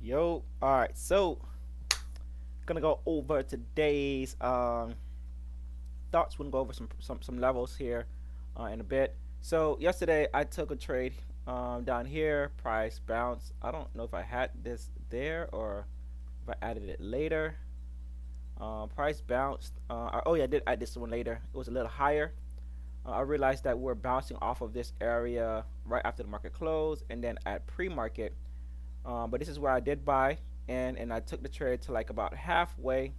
Yo, all right. So, gonna go over today's thoughts. We're gonna go over some levels here in a bit. So yesterday I took a trade down here. Price bounce. I don't know if I had this there or if I added it later. Price bounced. Oh yeah, I did add this one later. It was a little higher. I realized that we're bouncing off of this area right after the market closed, and then at pre-market. But this is where I did buy, and I took the trade to like about halfway.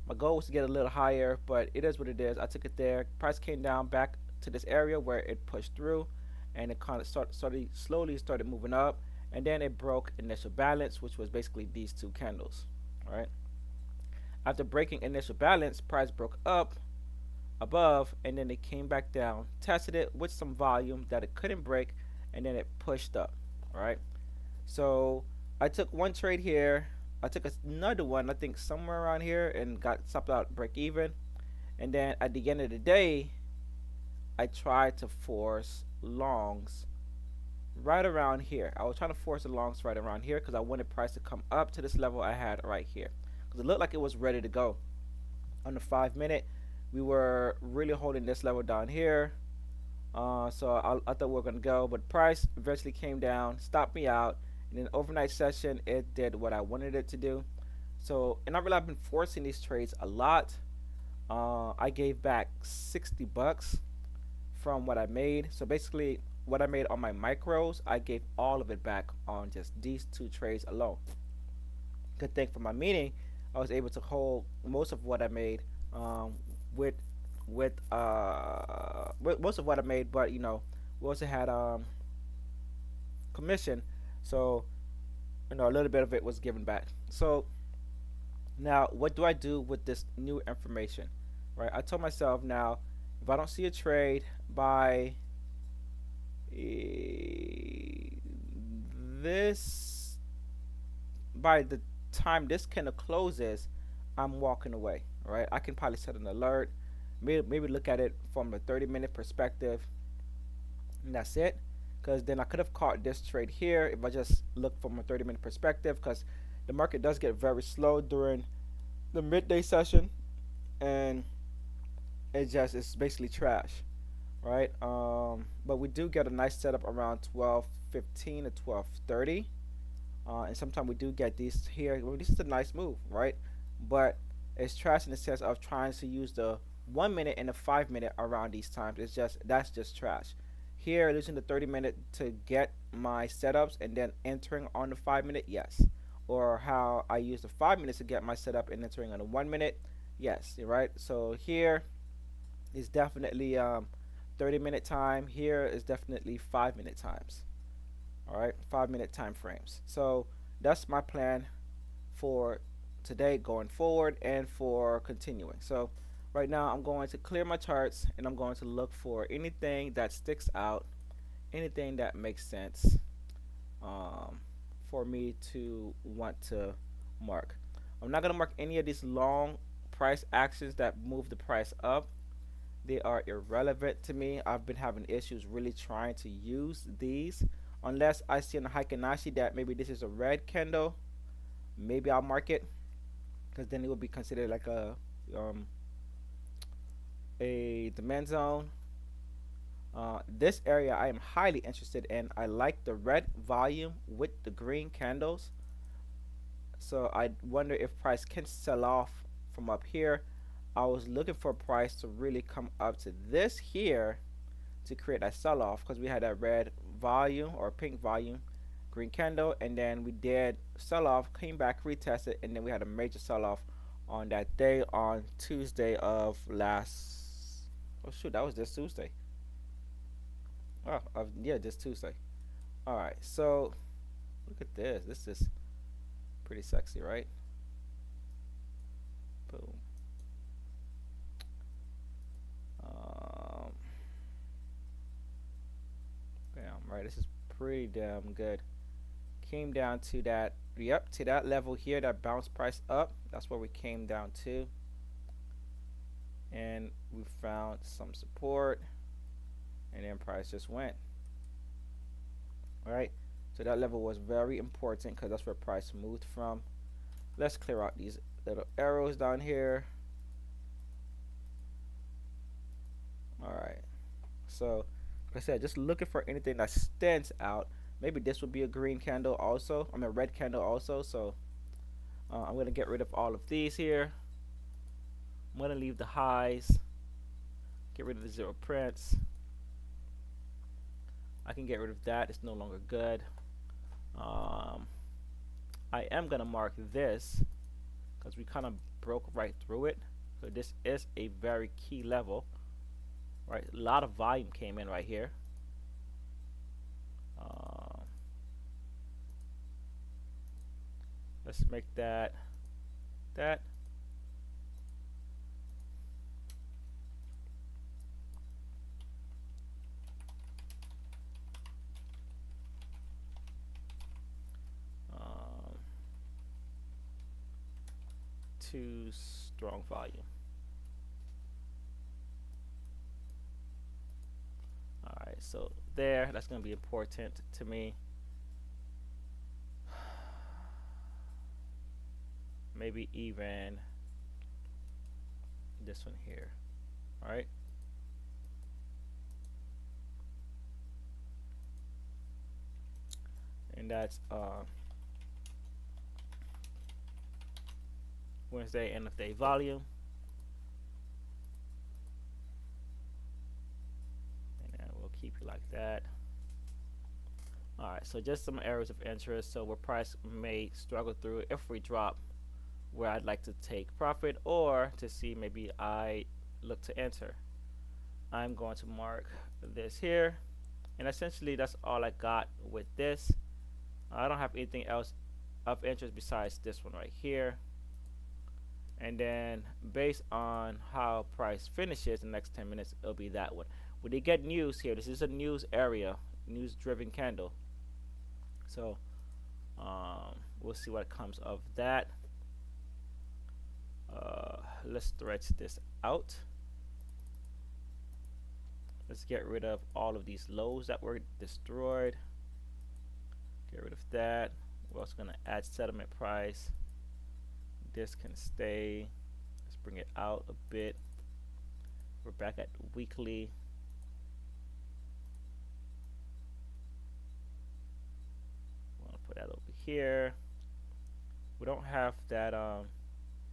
My goal was to get a little higher, but it is what it is. I took it there. Price came down back to this area where it pushed through, and it kind of started slowly started moving up, and then it broke initial balance, which was basically these two candles. All right. After breaking initial balance, price broke up above, and then it came back down, tested it with some volume that it couldn't break, and then it pushed up. All right. So I took one trade here. I took another one, I think somewhere around here, and got stopped out break even. And then at the end of the day, I tried to force longs right around here. I was trying to force the longs right around here because I wanted price to come up to this level I had right here. Because it looked like it was ready to go. On the 5 minute, we were really holding this level down here. So I thought we were gonna go, but price eventually came down, stopped me out. In an overnight session, it did what I wanted it to do. So, and I really have been forcing these trades a lot. I gave back 60 bucks from what I made. So basically, what I made on my micros, I gave all of it back on just these two trades alone. Good thing for my meeting, I was able to hold most of what I made um, with with most of what I made, but we also had commission, so a little bit of it was given back. So now, what do I do with this new information? Right, I told myself now, if I don't see a trade by this by the time this candle closes, I'm walking away. All right, I can probably set an alert, maybe look at it from a 30-minute perspective, and that's it. Because then I could have caught this trade here if I just look from a 30-minute perspective. Because the market does get very slow during the midday session, and it's basically trash, right? But we do get a nice setup around 12:15 to 12:30. And sometimes we do get these here. Well, this is a nice move, right? But it's trash in the sense of trying to use the 1 minute and the 5 minute around these times. That's just trash. Here, using the 30 minute to get my setups and then entering on the 5 minute, yes. Or how I use the 5 minutes to get my setup and entering on the 1 minute, yes. Right. So here is definitely 30-minute time. Here is definitely 5 minute times. All right, 5 minute time frames. So that's my plan for today going forward and for continuing. So right now I'm going to clear my charts and I'm going to look for anything that sticks out, anything that makes sense um, for me to want to mark. I'm not going to mark any of these long price actions that move the price up. They are irrelevant to me. I've been having issues really trying to use these. Unless I see in the Heikin that maybe this is a red candle, maybe I'll mark it because then it would be considered like um, a demand zone. This area I am highly interested in. I like the red volume with the green candles. So I wonder if price can sell off from up here. I was looking for price to really come up to this here to create that sell off because we had that red volume or pink volume, green candle, and then we did sell off, came back, retested, and then we had a major sell off on that day on Tuesday of last. Oh shoot, that was this Tuesday. Oh, yeah, this Tuesday. All right, so look at this. This is pretty sexy, right? Boom. Um, Bam. Right, this is pretty damn good. Came down to that, yep, to that level here, that bounce price up. That's where we came down to, and we found some support, and then price just went. All right, So that level was very important because that's where price moved from. Let's clear out these little arrows down here. All right. So, like I said, just looking for anything that stands out. Maybe this would be a green candle also. I mean, a red candle also. So, I'm going to get rid of all of these here. I'm going to leave the highs. Get rid of the zero prints. I can get rid of that. It's no longer good. I am going to mark this because we kind of broke right through it. So this is a very key level. Right, a lot of volume came in right here. Let's make that. Too strong volume. Alright, so there, that's going to be important to me. Maybe even this one here. Alright. And that's Wednesday end of day volume. And then we'll keep it like that. Alright, so just some areas of interest. So where price may struggle through if we drop, where I'd like to take profit, or to see maybe I look to enter. I'm going to mark this here, and essentially that's all I got with this. I don't have anything else of interest besides this one right here. And then based on how price finishes in the next 10 minutes, it'll be that one. When they get news here, this is a news area, news driven candle. So we'll see what comes of that. Let's stretch this out. Let's get rid of all of these lows that were destroyed. Get rid of that. We're also going to add settlement price. This can stay. Let's bring it out a bit. We're back at weekly. I'm going to put that over here. We don't have that. No,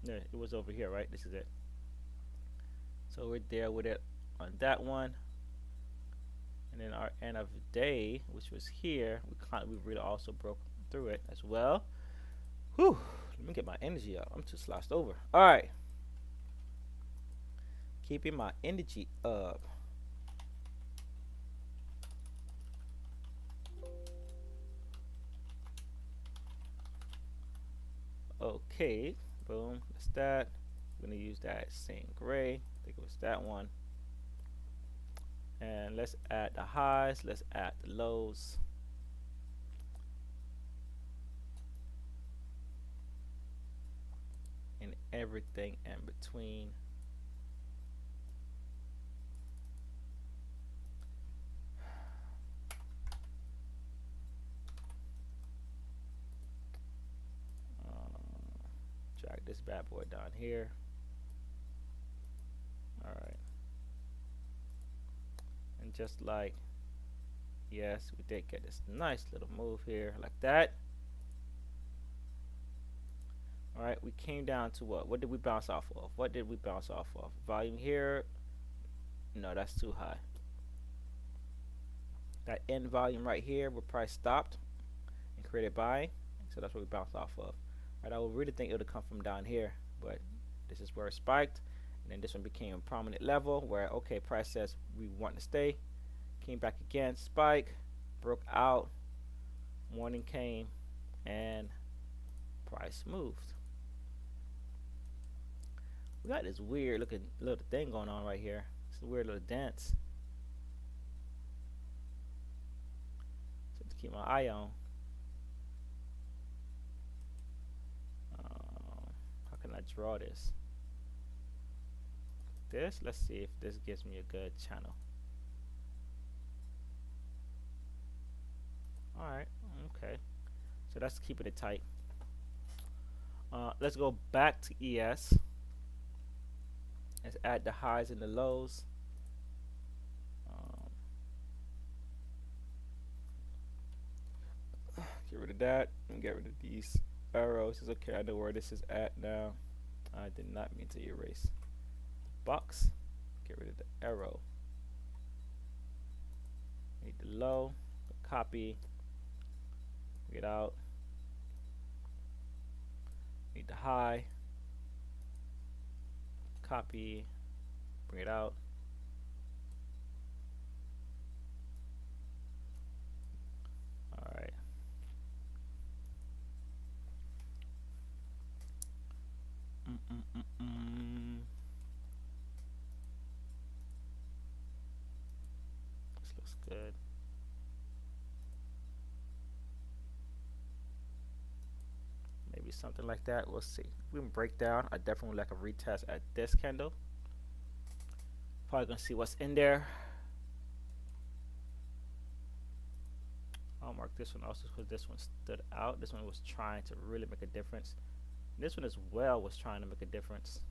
it was over here, right? This is it. So we're there with it on that one. And then our end of the day, which was here, we really also broke through it as well. Whew, let me get my energy up. I'm too sloshed over. All right, keeping my energy up. Okay, boom, that's that. I'm gonna use that same gray. I think it was that one. And let's add the highs, let's add the lows. And everything in between. Drag this bad boy down here. Alright. And just like, yes, we did get this nice little move here, like that. Alright, we came down to what? What did we bounce off of? What did we bounce off of? Volume here? No, that's too high. That end volume right here where price stopped and created buying. So that's what we bounced off of. Right, I would really think it would come from down here, but this is where it spiked. And then this one became a prominent level where, okay, price says we want to stay. Came back again, spike, broke out, morning came, and price moved. We got this weird looking little thing going on right here. It's a weird little dance. So to keep my eye on. How can I draw this? Let's see if this gives me a good channel. Alright, So that's keeping it tight. Let's go back to ES. Let's add the highs and the lows. Um, get rid of that and get rid of these arrows. It's okay. I know where this is at now. I did not mean to erase box. Get rid of the arrow. Need the low. Copy. Get out. Need the high. Copy. Bring it out. All right. This looks good. Maybe something like that. We'll see. If we can break down, I definitely like a retest at this candle. Probably gonna see what's in there. I'll mark this one also because this one stood out. This one was trying to really make a difference. This one as well was trying to make a difference.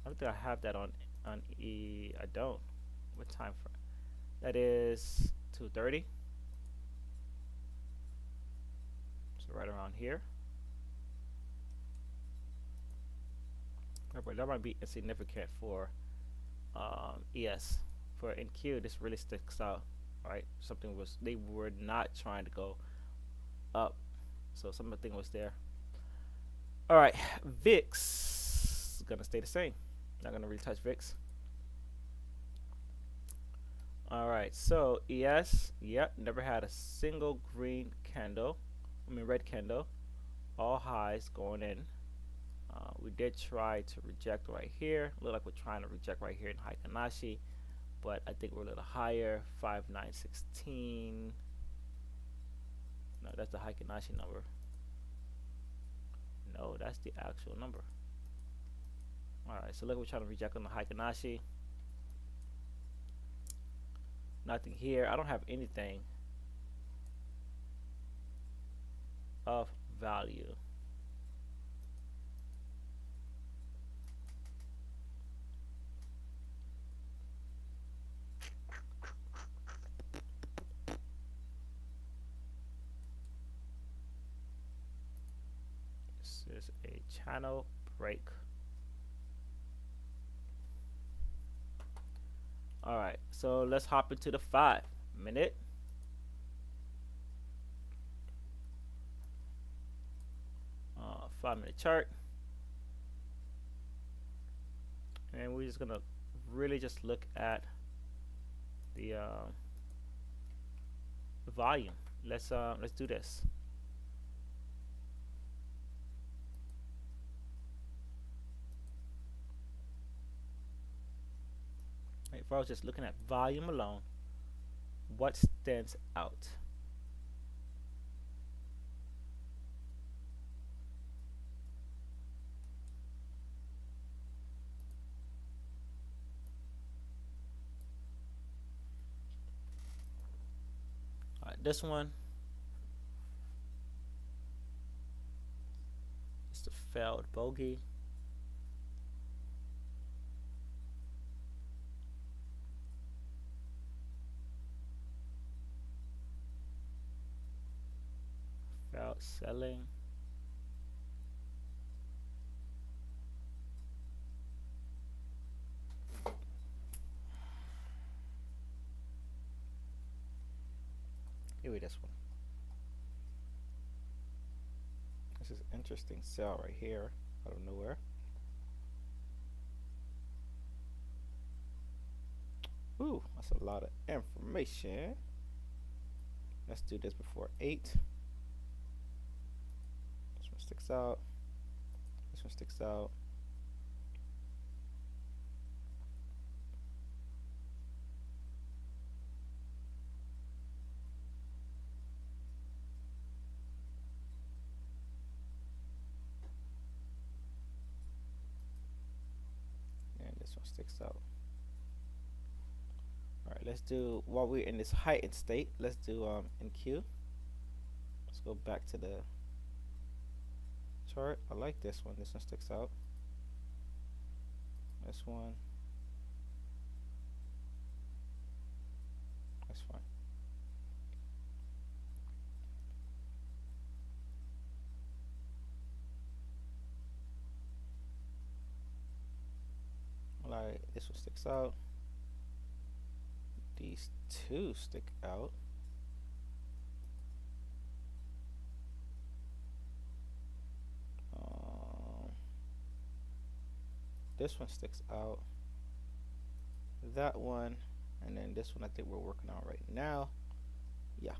I don't think I have that on E. I don't. What time frame? That is 2:30. So right around here. But that might be insignificant for ES. For NQ, this really sticks out. Right? Something was, they were not trying to go up. So something was there. All right, VIX is gonna stay the same. Not gonna really touch VIX. All right, so ES, yep, never had a single green candle. I mean red candle. All highs going in. We did try to reject right here. Look like we're trying to reject right here in Heikin Ashi, but I think we're a little higher. 5916. No, that's the Heikin Ashi number. No, that's the actual number. Alright, so look, we're trying to reject on the Heikin Ashi. Nothing here. I don't have anything of value. This is a channel break. Alright, so let's hop into the 5-minute. Uh, 5-minute chart. And we're just gonna really just look at the volume. Let's do this. Right, if I was just looking at volume alone, what stands out? All right, this one is the failed bogey. Failed selling. Here we this one. This is interesting sell right here out of nowhere. Ooh, that's a lot of information. Let's do this before 8. This one sticks out. This one sticks out. And this one sticks out. All right, let's do, while we're in this heightened state, let's do NQ. Let's go back to the chart. I like this one. This one sticks out. This one. That's fine. Like this one sticks out. These two stick out. This one sticks out. That one, and then this one I think we're working on right now. Yeah.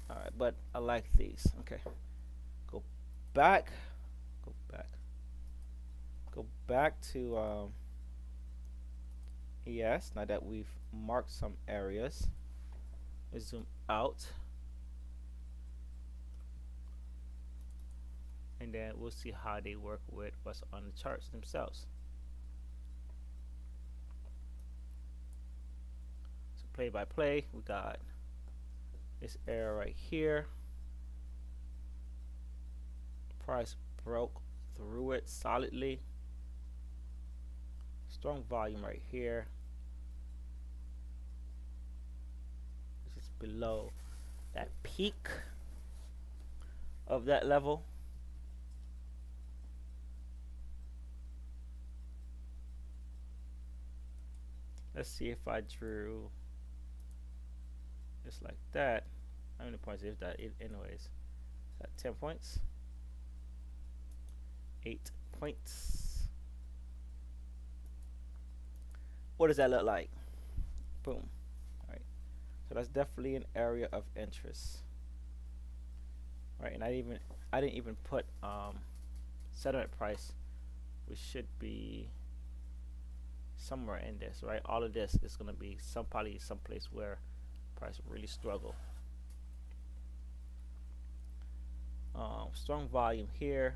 All right, but I like these. Okay. Go back. Go back. Go back to ES. Now that we've marked some areas, let's zoom out, and then we'll see how they work with what's on the charts themselves. So play by play, we got this area right here. Price broke through it solidly. Strong volume right here, which is below that peak of that level. Let's see if I drew just like that. How many points is that? Anyways, is that 10 points? 8 points. What does that look like? Boom. All right. So that's definitely an area of interest. All right, and I didn't even put settlement price, which should be somewhere in this, right? All of this is gonna be probably someplace where price really struggle. Strong volume here,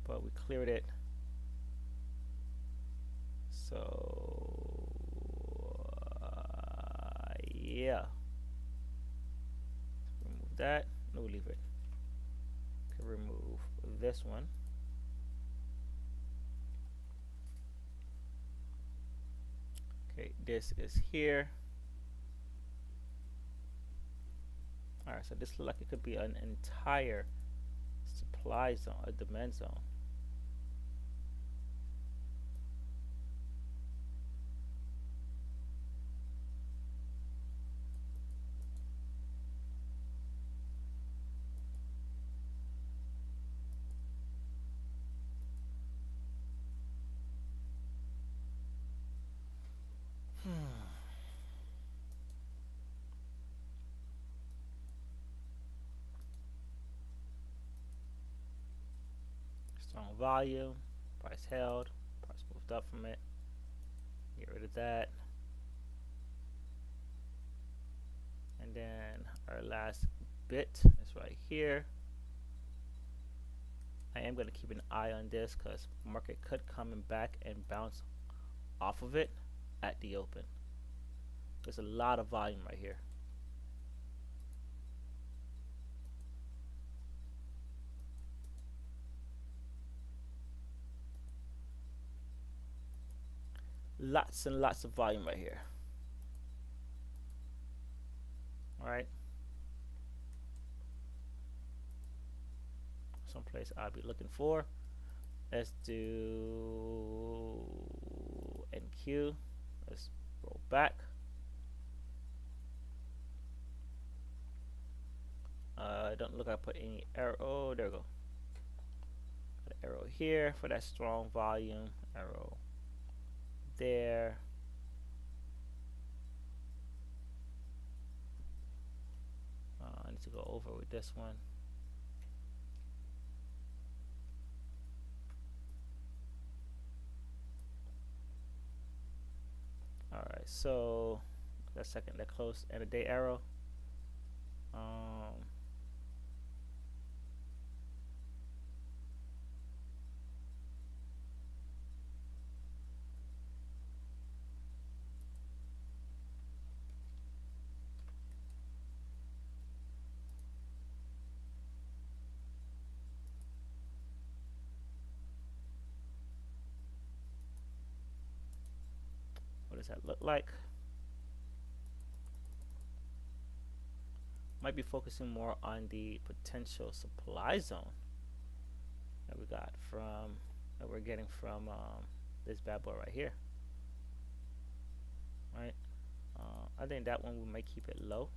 but we cleared it. So yeah, remove that. No, leave it. Okay, remove this one. Okay, this is here. Alright, so this looks like it could be an entire supply zone, a demand zone. Strong volume, price held, price moved up from it. Get rid of that. And then our last bit is right here. I am going to keep an eye on this because market could come in back and bounce off of it at the open. There's a lot of volume right here. Lots and lots of volume right here. All right. Someplace I'll be looking for. Let's do NQ. Let's roll back. Don't look like I put any arrow. Oh, there we go. Got an arrow here for that strong volume. Arrow there. I need to go over with this one. All right, so that second, that close and a day arrow. does that look like? Might be focusing more on the potential supply zone that we got from that we're getting from this bad boy right here, right? I think that one we might keep it low.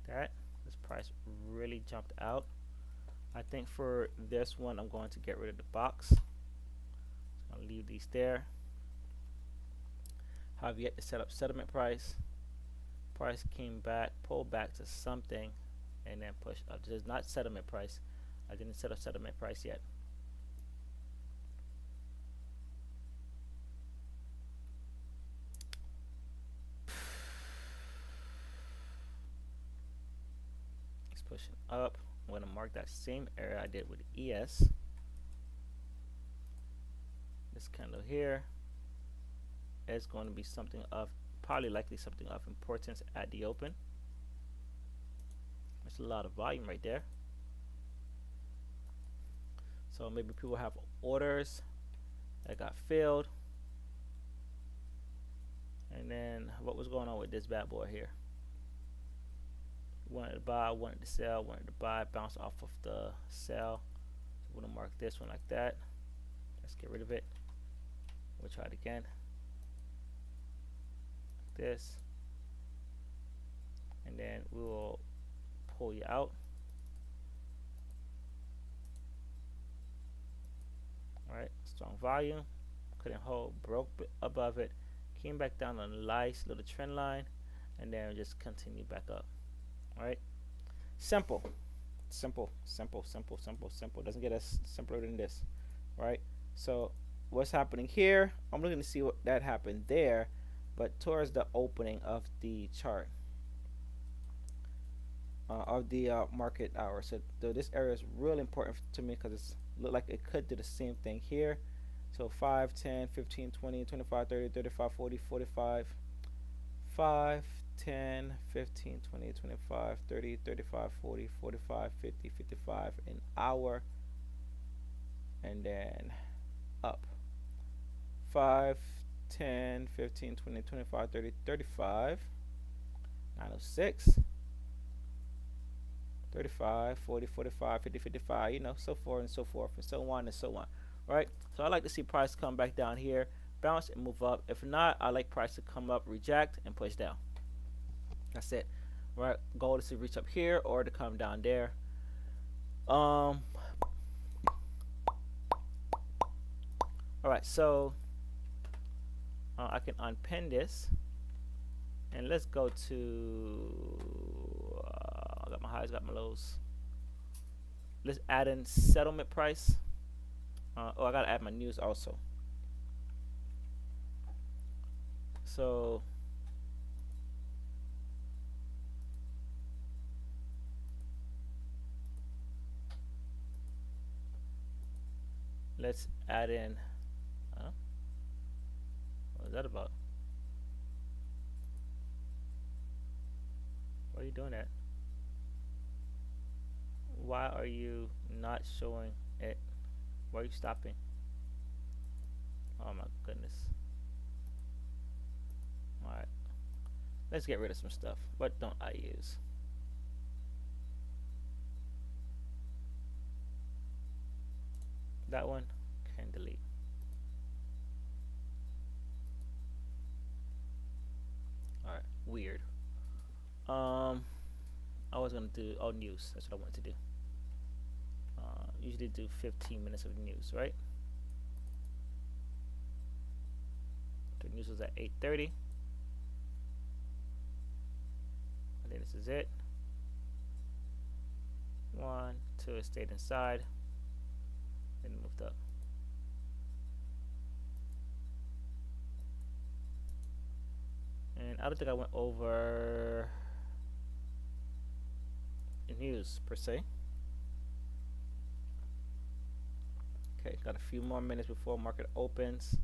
That this price really jumped out. I think for this one I'm going to get rid of the box. I'll leave these there. Have yet to set up settlement price. Price came back, pulled back to something, and then pushed up. This is not settlement price. I didn't set up settlement price yet. It's pushing up. I'm going to mark that same area I did with ES. This candle here is going to be something of probably likely something of importance at the open. There's a lot of volume right there. So maybe people have orders that got filled. And then what was going on with this bad boy here? Wanted to buy, wanted to sell, wanted to buy, bounce off of the sell. So we're gonna mark this one like that. Let's get rid of it. We'll try it again. Like this. And then we will pull you out. Alright, strong volume. Couldn't hold, broke above it. Came back down on a nice little trend line. And then just continue back up. Alright, simple, simple, simple, simple, simple, simple. Doesn't get us simpler than this, right? So what's happening here? I'm looking to see what that happened there, but towards the opening of the chart of the market hour. So this area is really important to me because it's look like it could do the same thing here. So 5, 10, 15, 20, 25, 30, 35, 40, 45, 5, 10, 15, 20, 25, 30, 35, 40, 45, 50, 55 an hour, and then up 5, 10, 15, 20, 25, 30, 35, 906, 35, 40, 45, 50, 55, you know, so forth and so forth and so on and so on, right? So I like to see price come back down here, bounce and move up. If not, I like price to come up, reject, and push down. That's it, right? Goal is to reach up here or to come down there. All right, so I can unpin this, and let's go to I got my highs, got my lows. Let's add in settlement price. Oh, I gotta add my news also. So let's add in what is that about? Why are you doing that? Why are you not showing it? Why are you stopping? Oh my goodness. Alright, let's get rid of some stuff. What don't I use? That one can delete. Alright, weird. I was gonna do news. That's what I wanted to do. Usually do 15 minutes of news, right? The news was at 8:30. I think this is it. 1, 2, it stayed inside. Then it moved up. And I don't think I went over the news per se. Okay, got a few more minutes before market opens.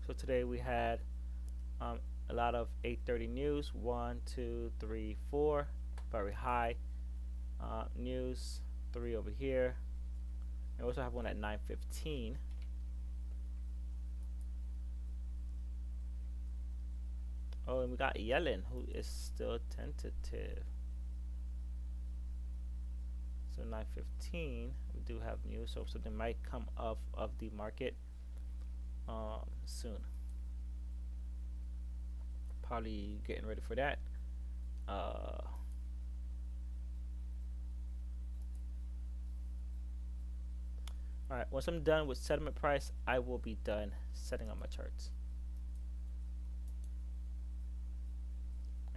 So today we had a lot of 8:30 news. 1, 2, 3, 4. very high. News 3 over here. I also have one at 9:15. Oh, and we got Yellen, who is still tentative. So 9:15, we do have news, so something might come off of the market soon. Probably getting ready for that. Alright, once I'm done with settlement price, I will be done setting up my charts.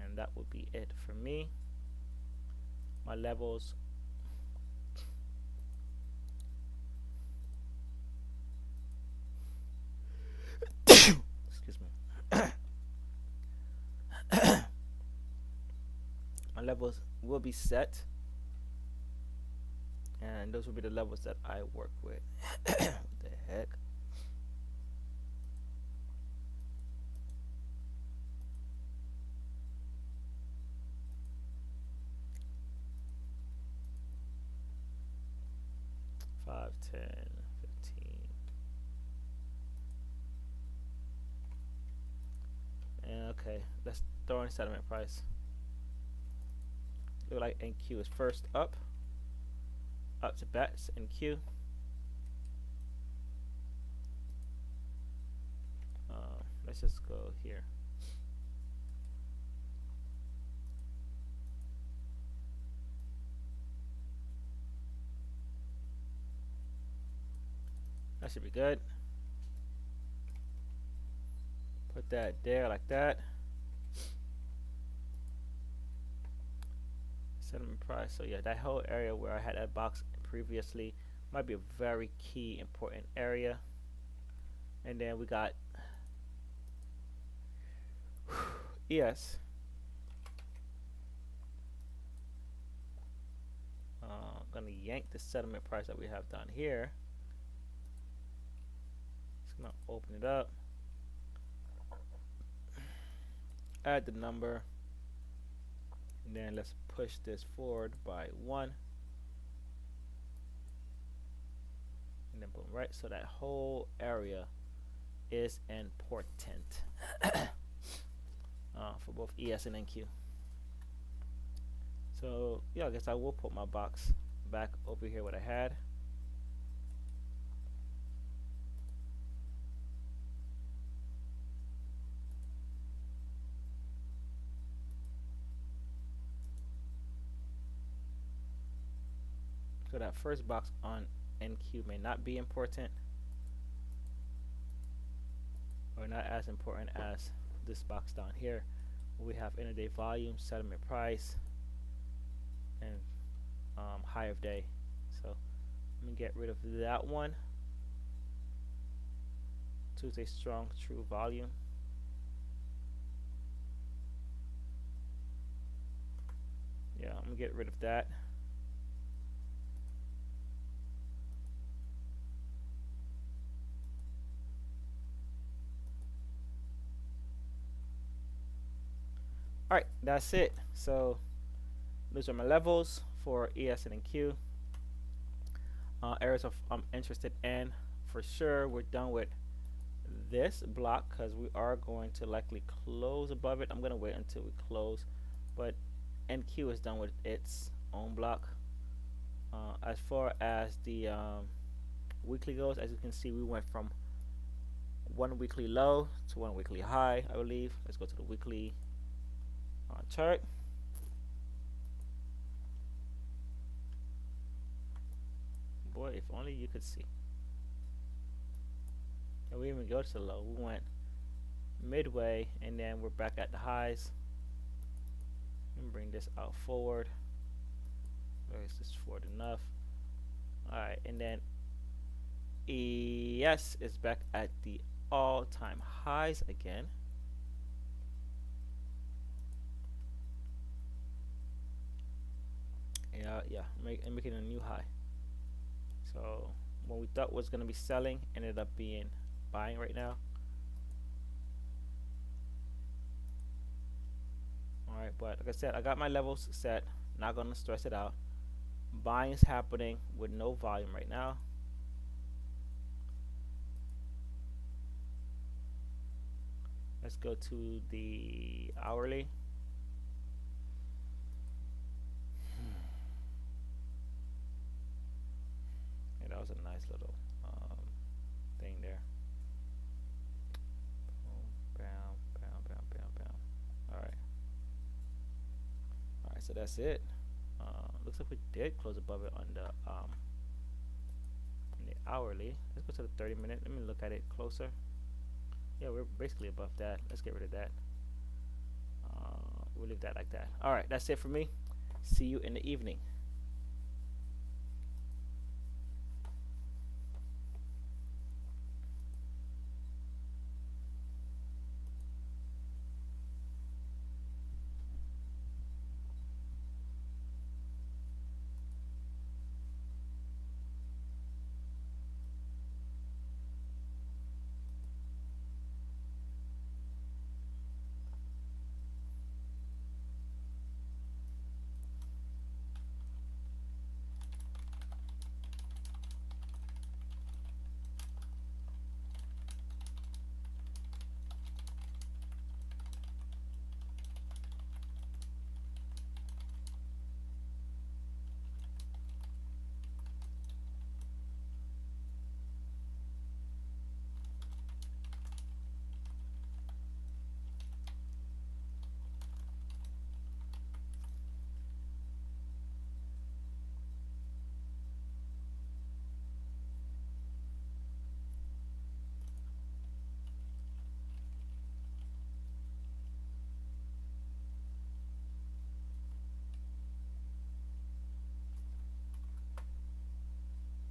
And that would be it for me. My levels. Excuse me. My levels will be set. And those will be the levels that I work with. What the heck? Five, 10, 15. And okay, let's throw in settlement price. Look like NQ is first up to bets NQ. Let's just go here. That should be good. Put that there like that. Settlement price. So yeah, that whole area where I had that box previously might be a very key important area. And then we got ES. Gonna yank the settlement price that we have down here. Just gonna open it up, add the number, and then let's push this forward by 1. And then boom, right? So that whole area is important for both ES and NQ. So yeah, I guess I will put my box back over here what I had. So that first box on NQ may not be important, or not as important as this box down here. We have intraday volume, settlement price, and high of day. So let me get rid of that one. Tuesday strong true volume. Yeah, I'm gonna get rid of that. Alright, that's it. So those are my levels for ES and NQ. Areas of I'm interested in, for sure we're done with this block because we are going to likely close above it. I'm gonna wait until we close, but NQ is done with its own block. As far as the weekly goes, as you can see, we went from one weekly low to one weekly high, I believe. Let's go to the weekly chart. Boy, if only you could see. And we didn't even go to the low. We went midway, and then we're back at the highs. Let me bring this out forward. Is this forward enough? Alright, and then ES is back at the all-time highs again. Yeah, making a new high. So what we thought was gonna be selling ended up being buying right now. Alright, but like I said, I got my levels set. Not gonna stress it out. Buying is happening with no volume right now. Let's go to the hourly. Yeah, that was a nice little thing there. Boom, bam, bam, bam, bam, bam. All right, all right. So that's it. Looks like we did close above it on the hourly. Let's go to the 30-minute. Let me look at it closer. Yeah, we're basically above that. Let's get rid of that. We'll leave that like that. All right, that's it for me. See you in the evening.